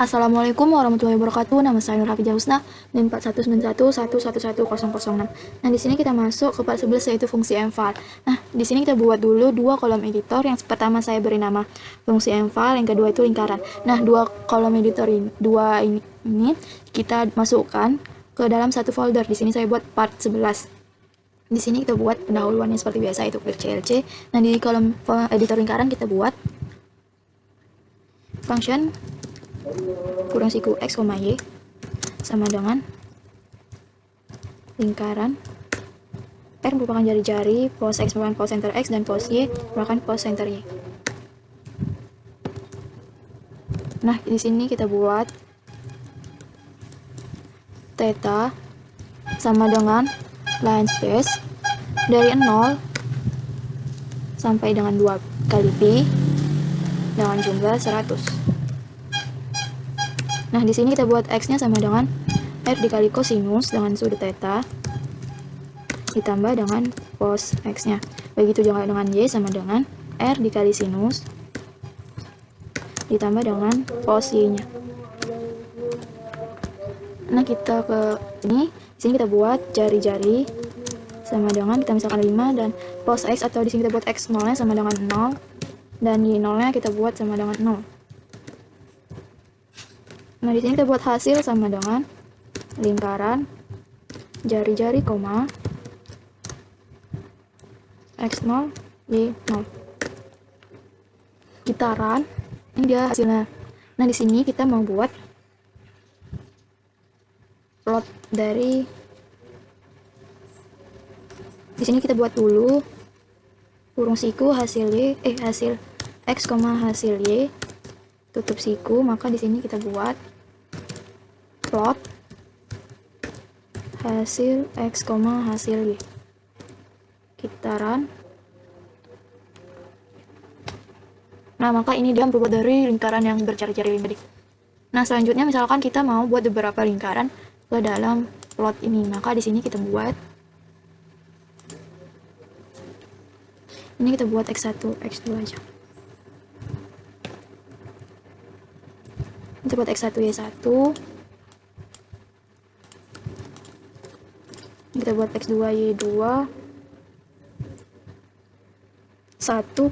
Assalamualaikum warahmatullahi wabarakatuh. Nama saya Nur Hafijah Husna dan 4191111006. Nah, di sini kita masuk ke part 11 yaitu fungsi mval. Nah, di sini kita buat dulu dua kolom editor. Yang pertama saya beri nama fungsi mval, yang kedua itu lingkaran. Nah, dua kolom editor ini kita masukkan ke dalam satu folder. Di sini saya buat part 11. Di sini kita buat pendahuluannya seperti biasa, itu clear CLC. Nah, di kolom editor lingkaran kita buat function kurang siku x, y sama dengan lingkaran R merupakan jari-jari, pos x merupakan pos center x, dan pos y merupakan pos center y. Nah, di sini kita buat theta sama dengan line space dari 0 sampai dengan 2 kali pi dengan jumlah 100. Nah, di sini kita buat x-nya sama dengan R dikali kosinus dengan sudut theta ditambah dengan cos x-nya. Begitu juga dengan y sama dengan R dikali sinus ditambah dengan cos y-nya. Nah, kita ke ini, di sini kita buat jari-jari sama dengan, kita misalkan 5, dan cos x atau di sini kita buat x 0-nya sama dengan 0 dan y 0-nya kita buat sama dengan 0. Nah, di sini kita buat hasil sama dengan lingkaran jari-jari, koma x0 y0. Gitaran, ini dia hasilnya. Nah, di sini kita mau buat plot dari, di sini kita buat dulu kurung siku hasil hasil x, hasil y tutup siku, maka di sini kita buat plot hasil x, hasil y. Gitaran. Nah, maka ini dia berbuat dari lingkaran yang berjari-jari tadi. Nah, selanjutnya misalkan kita mau buat beberapa lingkaran ke dalam plot ini, maka di sini kita buat, ini kita buat x1, x2 aja. Kita buat x1 y1, kita buat x2 y2 1,2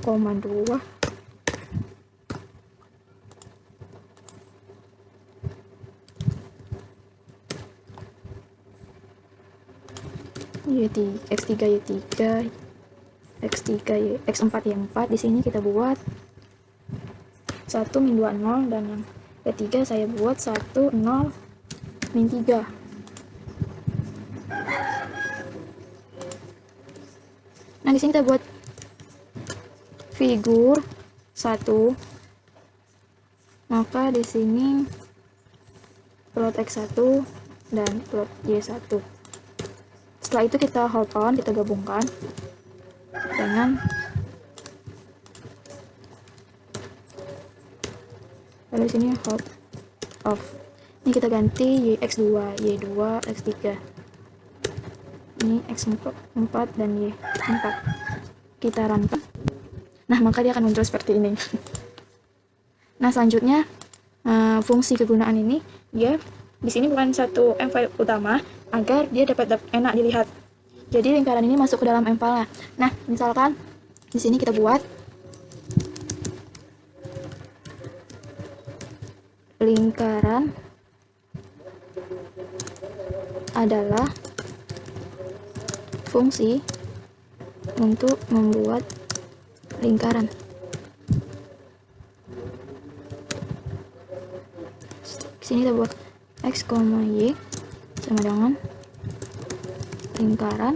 x3 y3 x3 x4 y4. Di sini kita buat 1 min 2 0, dan yang ketiga saya buat 1 0 min 3. Nah, di sini kita buat figur 1, maka di sini plot x1 dan plot y1. Setelah itu kita hold on, kita gabungkan dengan, lalu di sini hold off. Ini kita ganti x2 y2 x3, ini x4 dan y4. Kita run. Nah, maka dia akan muncul seperti ini. Nah, selanjutnya fungsi kegunaan ini, dia di sini bukan satu mval utama agar dia dapat enak dilihat. Jadi lingkaran ini masuk ke dalam mvalnya. Nah, misalkan di sini kita buat lingkaran adalah fungsi untuk membuat lingkaran. Di sini kita buat x, y sama dengan lingkaran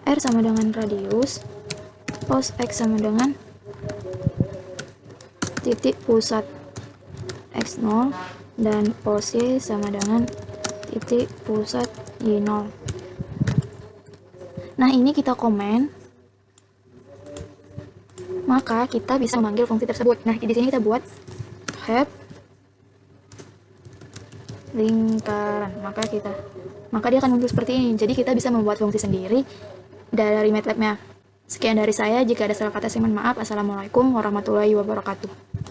R sama dengan radius, pos x sama dengan titik pusat x0, dan pos y sama dengan titik pusat y0. Nah, ini kita komen, maka kita bisa memanggil fungsi tersebut. Nah, di sini kita buat have lingkaran, maka dia akan muncul seperti ini. Jadi kita bisa membuat fungsi sendiri dari MATLAB-nya. Sekian dari saya, jika ada salah kata saya mohon maaf. Assalamualaikum warahmatullahi wabarakatuh.